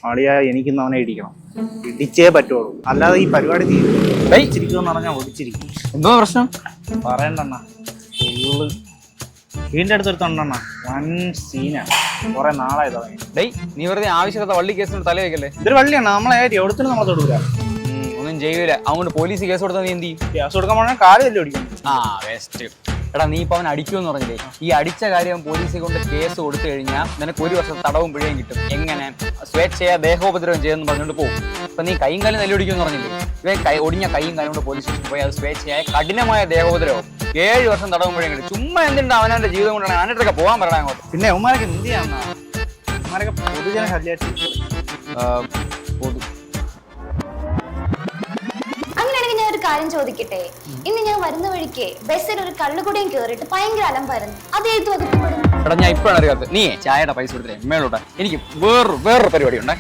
ആളിയാ എനിക്കിന്ന് അവനെ ഇടിക്കണം, ഇടിച്ചേ പറ്റുള്ളൂ, അല്ലാതെ ഈ പരിപാടി തീരിച്ചിരിക്കുമെന്ന് പറഞ്ഞാൽ ഒടിച്ചിരിക്കും. എന്തോ പ്രശ്നം പറയണ്ടണ്ണ, ഫുള്ള് വീടിൻ്റെ അടുത്തൊരുത്തണ്ണ വൻ സീനാണ്. കുറെ നാളായി തുടങ്ങി. ഡേയ് നീ വെറുതെ ആവശ്യമില്ലാത്ത വള്ളി കേസിന് തല വെക്കല്ലേ. ഇതൊരു വള്ളിയാണ്, നമ്മളെ എവിടത്തിനും നമ്മളെ തൊടൂല. ഒന്നും ചെയ്യൂല. അതുകൊണ്ട് പോലീസ് കേസ് കൊടുത്താൽ നീ എന്ത് ചെയ്യും? കേസ് കൊടുക്കാൻ പറഞ്ഞാൽ കാല് തല്ലി ഓടിക്കും. വേസ്റ്റ്. എടാ നീ ഇപ്പൊ അവൻ അടിക്കുമെന്ന് പറഞ്ഞില്ലേ, ഈ അടിച്ച കാര്യം പോലീസിൽ കൊണ്ട് കേസ് കൊടുത്തു കഴിഞ്ഞാൽ നിനക്ക് 1 വർഷം തടവും പിഴയും കിട്ടും. എങ്ങനെ? സ്വേച്ഛയ ദേഹോപദ്രവം ചെയ്യുമെന്ന് പറഞ്ഞുകൊണ്ട് പോകും. ഇപ്പൊ നീ കൈയും കാലും നെല്ലൊടിക്കുമെന്ന് പറഞ്ഞില്ലേ, ഒടിഞ്ഞ കൈയും കാലും കൊണ്ട് പോലീസ് സ്റ്റേഷനിൽ പോയി അത് സ്വേച്ഛയായ കഠിനമായ ദേഹോപദ്രവം 7 വർഷം തടവും പിഴയും കിട്ടും. ചുമ്മാ എന്തിനാ അവനവന്റെ ജീവിതം കൊണ്ടാണ് അവനടുത്തൊക്കെ പോകാൻ പറയണം അങ്ങോട്ട്. പിന്നെ അവന്മാരൊക്കെ എന്ത് ചെയ്യാന്നാ, അവന്മാരൊക്കെ പൊതുജന ശല്യമായിട്ട് അങ്ങനെയാണെങ്കിൽ ഞാൻ ഒരു കാര്യം ചോദിക്കട്ടെ, ഇന്ന് ഞാൻ വരുന്ന വഴിക്ക് ബസ്സിൽ ഒരു കള്ളുകുടിയും കേറിയിട്ട് ഭയങ്കര അലമ്പായിരുന്നു, അത് ഏത് വകുപ്പ് പെടും? എടാ ഞാൻ ഇപ്പോഴാണ് അറിയാത്തത്. നീ ചായയുടെ പൈസ കൊടുത്തില്ലേ മേളോട്ടാ, എനിക്ക് വേറൊരു പരിപാടി ഉണ്ട്.